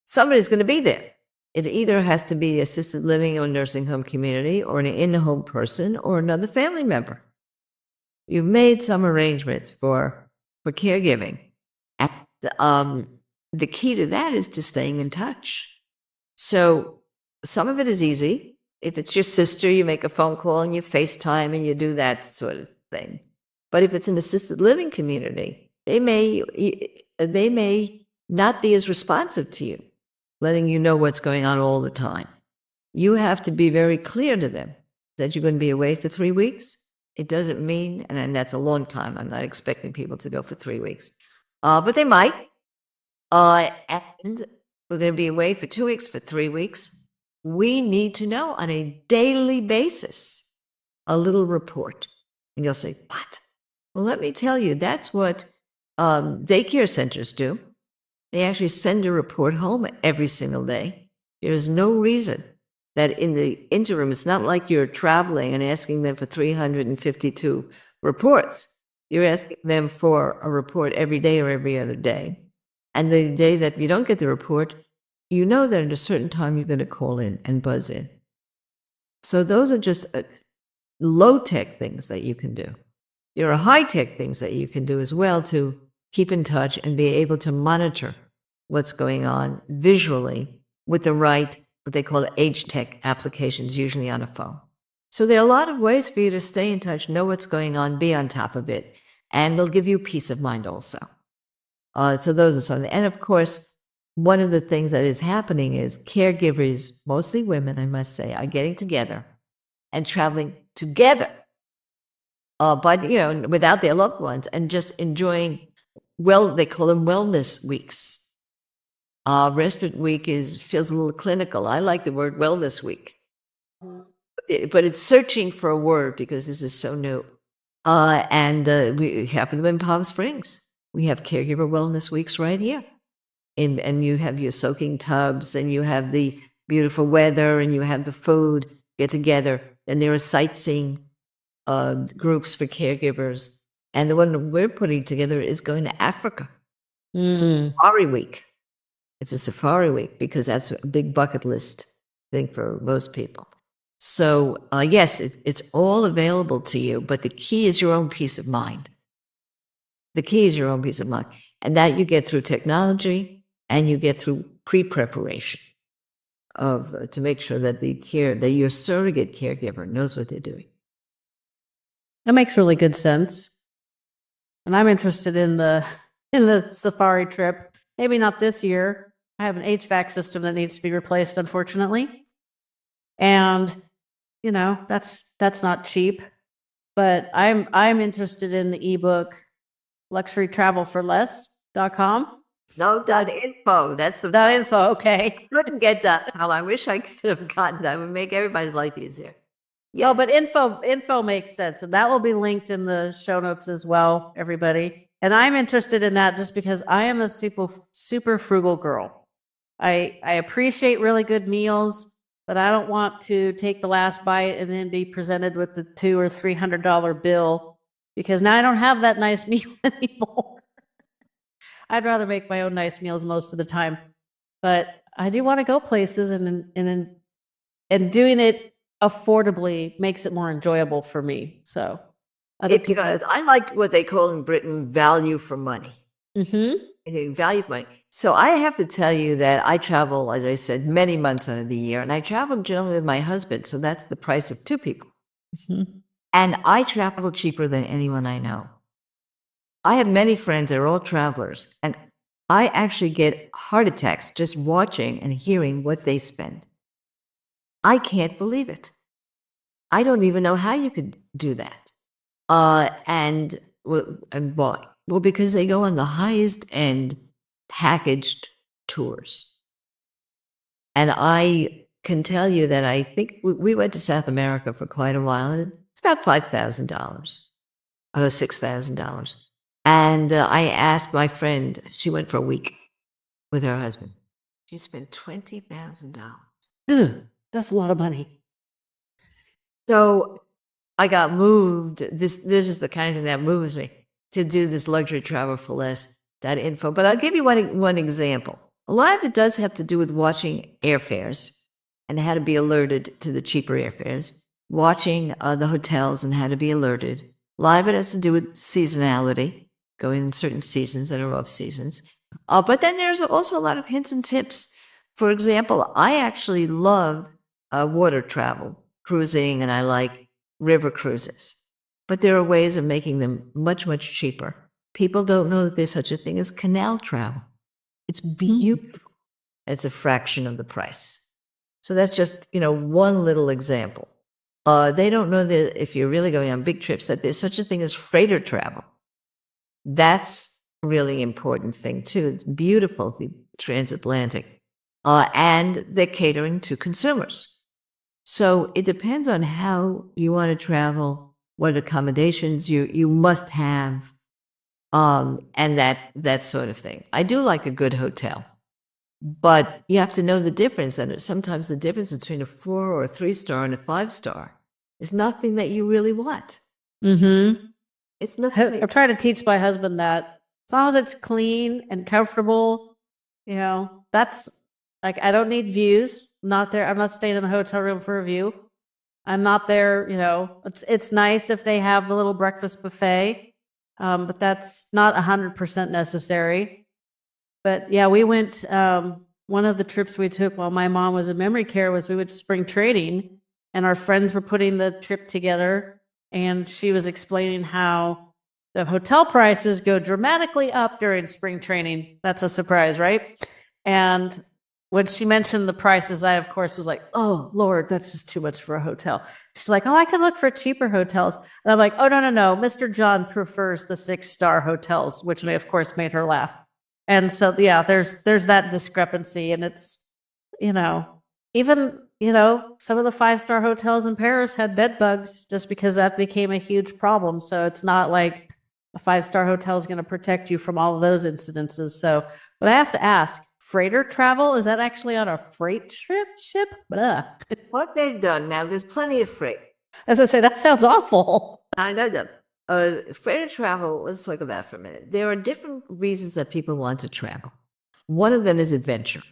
S2: Somebody's going to be there. It either has to be assisted living or nursing home community or an in-home person or another family member. You've made some arrangements for caregiving. And the key to that is to staying in touch. So some of it is easy. If it's your sister, you make a phone call and you FaceTime and you do that sort of thing. But if it's an assisted living community, they may not be as responsive to you, letting you know what's going on all the time. You have to be very clear to them that you're going to be away for 3 weeks. It doesn't mean, and that's a long time. I'm not expecting people to go for 3 weeks, but they might. And we're going to be away for 2 weeks, for 3 weeks. We need to know on a daily basis a little report. And you'll say, what? Well, let me tell you, that's what daycare centers do. They actually send a report home every single day. There's no reason that in the interim, it's not like you're traveling and asking them for 352 reports. You're asking them for a report every day or every other day. And the day that you don't get the report, you know that at a certain time you're going to call in and buzz in. So those are just low-tech things that you can do. There are high-tech things that you can do as well to keep in touch and be able to monitor what's going on visually with the right, what they call age-tech applications, usually on a phone. So there are a lot of ways for you to stay in touch, know what's going on, be on top of it, and they'll give you peace of mind also. So those are some. And of course, one of the things that is happening is caregivers, mostly women, I must say, are getting together and traveling together, but without their loved ones, and just enjoying. Well, they call them wellness weeks. Respite week feels a little clinical. I like the word wellness week, but it's searching for a word because this is so new. And we have them in Palm Springs. We have caregiver wellness weeks right here. And you have your soaking tubs, and you have the beautiful weather, and you have the food, get together. And there are sightseeing groups for caregivers. And the one that we're putting together is going to Africa. It's a safari week. It's a safari week because that's a big bucket list thing for most people. So yes, it's all available to you, but the key is your own peace of mind. The key is your own peace of mind. And that you get through technology and you get through pre-preparation to make sure that that your surrogate caregiver knows what they're doing.
S1: That makes really good sense. And I'm interested in the safari trip. Maybe not this year. I have an HVAC system that needs to be replaced, unfortunately. And that's not cheap. But I'm interested in the ebook luxurytravelforless.com.
S2: No, .info. That's the
S1: That info, okay.
S2: couldn't get that. How I wish I could have gotten that. It would make everybody's life easier.
S1: No, but info makes sense. And that will be linked in the show notes as well, everybody. And I'm interested in that just because I am a super frugal girl. I appreciate really good meals, but I don't want to take the last bite and then be presented with the $200 or $300 bill because now I don't have that nice meal anymore. I'd rather make my own nice meals most of the time, but I do want to go places and doing it affordably makes it more enjoyable for me. So
S2: it does. I like what they call in Britain value for money. Value for money. So I have to tell you that I travel, as I said, many months out of the year, and I travel generally with my husband. So that's the price of two people. And I travel cheaper than anyone I know. I have many friends that are all travelers, and I actually get heart attacks just watching and hearing what they spend. I can't believe it. I don't even know how you could do that. And why? Well, because they go on the highest end packaged tours. And I can tell you that I think we went to South America for quite a while, and it's about $5,000 or $6,000. And I asked my friend, she went for a week with her husband. She spent $20,000.
S1: That's a lot of money.
S2: So I got moved. This is the kind of thing that moves me to do this luxury travel for less, that info. But I'll give you one example. A lot of it does have to do with watching airfares and how to be alerted to the cheaper airfares, watching the hotels and how to be alerted. A lot of it has to do with seasonality, going in certain seasons that are off seasons. But then there's also a lot of hints and tips. For example, I actually love water travel, cruising, and I like river cruises. But there are ways of making them much, much cheaper. People don't know that there's such a thing as canal travel. It's beautiful. It's a fraction of the price. So that's just, one little example. They don't know that if you're really going on big trips, that there's such a thing as freighter travel. That's a really important thing, too. It's beautiful, the transatlantic. And they're catering to consumers. So it depends on how you want to travel, what accommodations you must have, and that sort of thing. I do like a good hotel, but you have to know the difference. And sometimes the difference between a 4 or a 3-star and a 5-star is nothing that you really want. It's nothing.
S1: I'm trying to teach my husband that as long as it's clean and comfortable, that's like, I don't need views. I'm not staying in the hotel room for a view. I'm not there, it's nice if they have a little breakfast buffet, but that's not 100% necessary. But yeah, we went, one of the trips we took while my mom was in memory care was we went to spring training, and our friends were putting the trip together, and she was explaining how the hotel prices go dramatically up during spring training. That's a surprise, right? And when she mentioned the prices, I, of course, was like, oh, Lord, that's just too much for a hotel. She's like, oh, I could look for cheaper hotels. And I'm like, oh, no. Mr. John prefers the 6-star hotels, which, of course, made her laugh. And so, yeah, there's that discrepancy. And it's, even, some of the 5-star hotels in Paris had bed bugs just because that became a huge problem. So it's not like a 5-star hotel is going to protect you from all of those incidences. So, but I have to ask, freighter travel, is that actually on a freight ship? Blah.
S2: What they've done now, there's plenty of freight.
S1: As I say, that sounds awful.
S2: I know that. Freighter travel, let's talk about it for a minute. There are different reasons that people want to travel. One of them is adventure.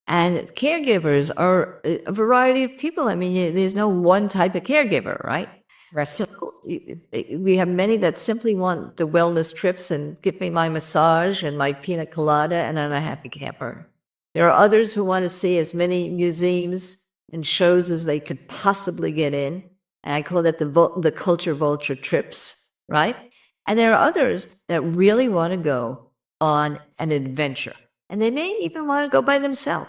S2: And caregivers are a variety of people. I mean, there's no one type of caregiver, right?
S1: Right.
S2: So we have many that simply want the wellness trips and give me my massage and my pina colada and I'm a happy camper. There are others who want to see as many museums and shows as they could possibly get in. And I call that the culture vulture trips, right? And there are others that really want to go on an adventure. And they may even want to go by themselves.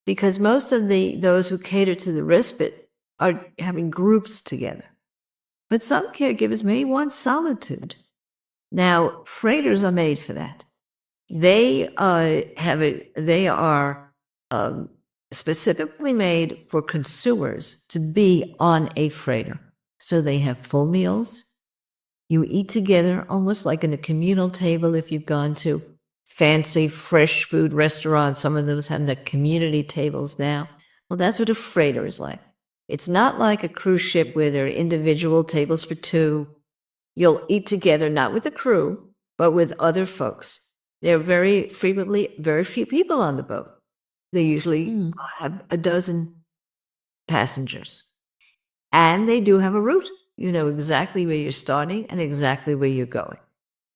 S2: Because most of those who cater to the respite are having groups together. But some caregivers may want solitude. Now, freighters are made for that. They they are specifically made for consumers to be on a freighter. So they have full meals. You eat together almost like in a communal table if you've gone to fancy fresh food restaurants. Some of those have the community tables now. Well, that's what a freighter is like. It's not like a cruise ship where there are individual tables for two. You'll eat together, not with the crew, but with other folks. There are very frequently very few people on the boat. They usually have a dozen passengers. And they do have a route. You know exactly where you're starting and exactly where you're going.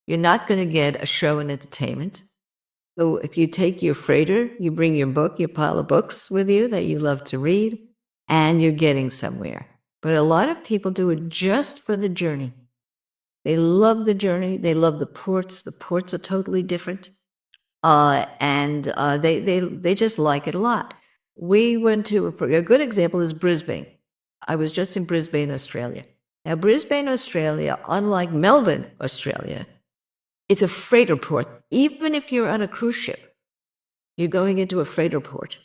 S2: You're not going to get a show and entertainment. So if you take your freighter, you bring your book, your pile of books with you that you love to read, and you're getting somewhere. But a lot of people do it just for the journey. They love the journey. They love the ports. The ports are totally different. They just like it a lot. We went to, a good example is Brisbane. I was just in Brisbane, Australia. Now, Brisbane, Australia, unlike Melbourne, Australia, it's a freighter port. Even if you're on a cruise ship, you're going into a freighter port.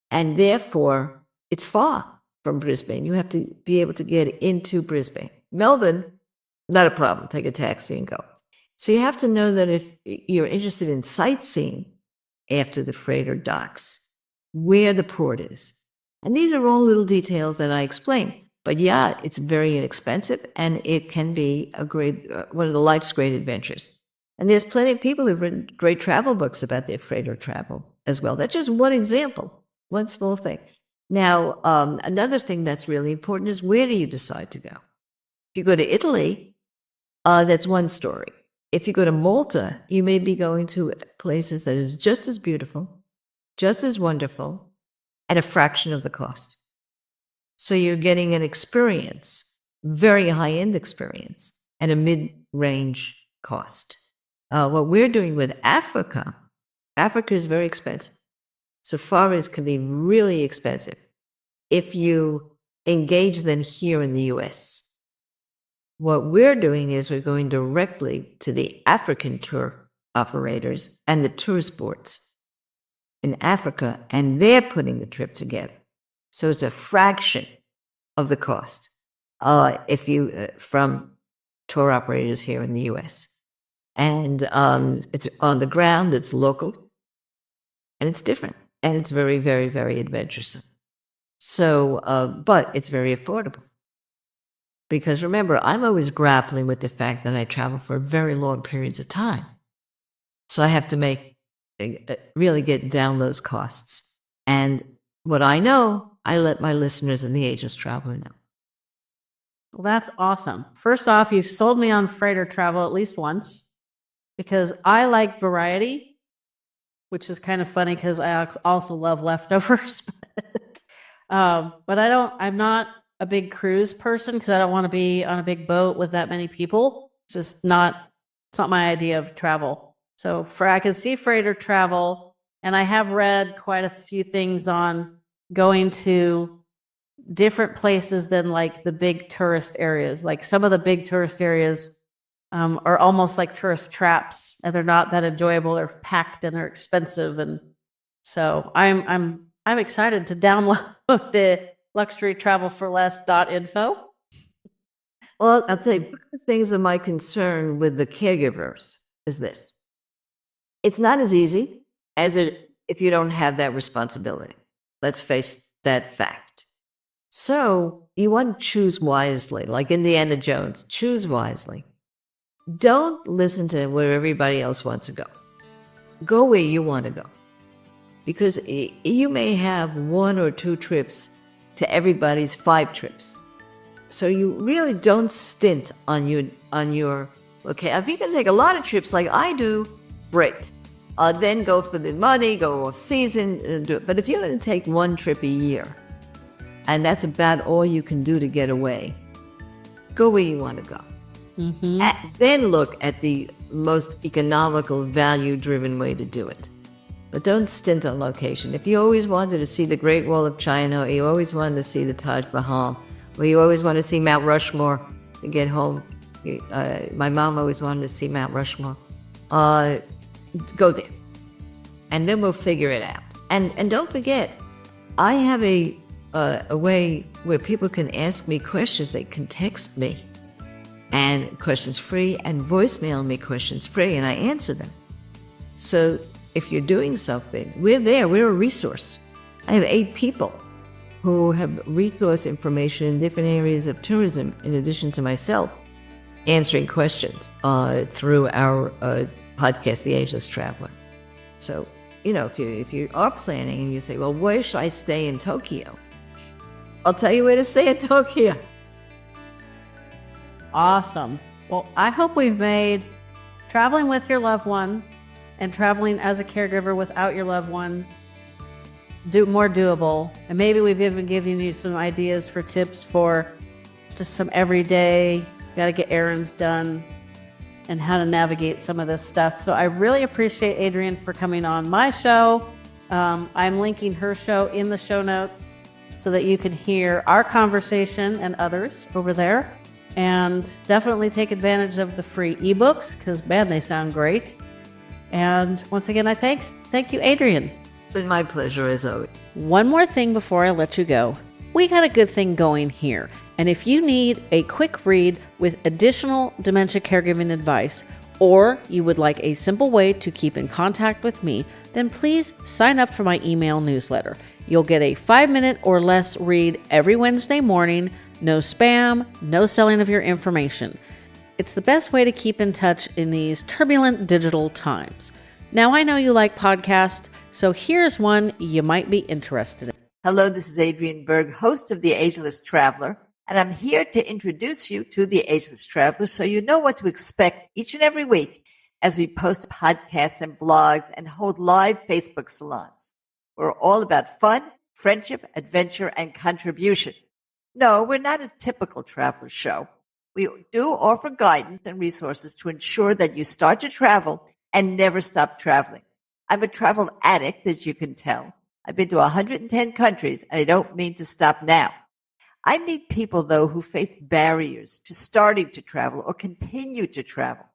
S2: And therefore, it's far from Brisbane. You have to be able to get into Brisbane. Melbourne, not a problem. Take a taxi and go. So you have to know that if you're interested in sightseeing after the freighter docks, where the port is. And these are all little details that I explain. But yeah, it's very inexpensive, and it can be a great, one of the life's great adventures. And there's plenty of people who've written great travel books about their freighter travel as well. That's just one example, one small thing. Now, another thing that's really important is, where do you decide to go? If you go to Italy, that's one story. If you go to Malta, you may be going to places that is just as beautiful, just as wonderful, at a fraction of the cost. So you're getting an experience, very high-end experience, at a mid-range cost. What we're doing with Africa, Africa is very expensive. Safaris can be really expensive if you engage them here in the US. What we're doing is we're going directly to the African tour operators and the tourist boards in Africa, and they're putting the trip together. So it's a fraction of the cost if you from tour operators here in the US. And it's on the ground, it's local, and it's different, and it's very, very, very adventuresome. So, but it's very affordable. Because remember, I'm always grappling with the fact that I travel for very long periods of time. So I have to really get down those costs. And what I know, I let my listeners and the agents traveler know.
S1: Well, that's awesome. First off, you've sold me on freighter travel at least once, because I like variety, which is kind of funny because I also love leftovers. But I'm not a big cruise person because I don't want to be on a big boat with that many people. It's not my idea of travel. So I can see freighter travel, and I have read quite a few things on going to different places than like the big tourist areas. Like some of the big tourist areas are almost like tourist traps, and they're not that enjoyable. They're packed and they're expensive, and so I'm excited to download the luxurytravelforless.info.
S2: Well, I'll tell you, one of the things of my concern with the caregivers is this. It's not as easy as if you don't have that responsibility. Let's face that fact. So you want to choose wisely, like Indiana Jones, choose wisely. Don't listen to where everybody else wants to go. Go where you want to go. Because you may have 1 or 2 trips to everybody's 5 trips. So you really don't stint on your okay, if you can take a lot of trips like I do, great. Then go for the money, go off season, and do it. But if you're going to take 1 trip a year, and that's about all you can do to get away, go where you want to go. Mm-hmm. And then look at the most economical, value-driven way to do it. but don't stint on location. If you always wanted to see the Great Wall of China, or you always wanted to see the Taj Mahal, or you always want to see Mount Rushmore to get home, my mom always wanted to see Mount Rushmore, go there. And then we'll figure it out. And don't forget, I have a way where people can ask me questions. They can text me, and questions free, and voicemail me questions free, and I answer them. So if you're doing something, we're there. We're a resource. I have 8 people who have resource information in different areas of tourism, in addition to myself, answering questions through our podcast, The Ageless Traveler. So, if you are planning and you say, well, where should I stay in Tokyo? I'll tell you where to stay in Tokyo.
S1: Awesome. Well, I hope we've made traveling with your loved one and traveling as a caregiver without your loved one more doable. And maybe we've even given you some ideas for tips for just some everyday, got to get errands done, and how to navigate some of this stuff. So I really appreciate Adriane for coming on my show. I'm linking her show in the show notes so that you can hear our conversation and others over there. And definitely take advantage of the free ebooks, because man, they sound great. And once again, thank you, Adriane.
S2: It's been my pleasure as always.
S1: One more thing before I let you go. We got a good thing going here. And if you need a quick read with additional dementia caregiving advice, or you would like a simple way to keep in contact with me, then please sign up for my email newsletter. You'll get a 5-minute or less read every Wednesday morning. No spam, no selling of your information. It's the best way to keep in touch in these turbulent digital times. Now, I know you like podcasts, so here's one you might be interested in.
S2: Hello, this is Adriane Berg, host of The Ageless Traveler, and I'm here to introduce you to The Ageless Traveler so you know what to expect each and every week as we post podcasts and blogs and hold live Facebook salons. We're all about fun, friendship, adventure, and contribution. No, we're not a typical traveler show. We do offer guidance and resources to ensure that you start to travel and never stop traveling. I'm a travel addict, as you can tell. I've been to 110 countries, and I don't mean to stop now. I meet people, though, who face barriers to starting to travel or continue to travel.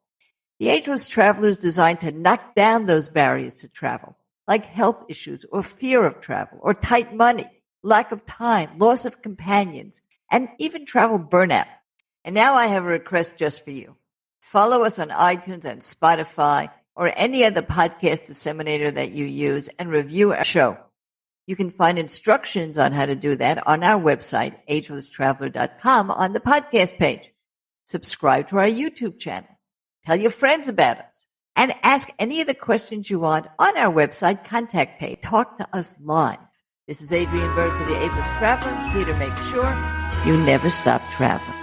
S2: The Ageless Traveler is designed to knock down those barriers to travel, like health issues or fear of travel or tight money, lack of time, loss of companions, and even travel burnout. And now I have a request just for you. Follow us on iTunes and Spotify or any other podcast disseminator that you use, and review our show. You can find instructions on how to do that on our website, agelesstraveler.com, on the podcast page. Subscribe to our YouTube channel. Tell your friends about us. And ask any of the questions you want on our website contact page. Talk to us live. This is Adriane Berg for The Ageless Traveler, here to make sure you never stop traveling.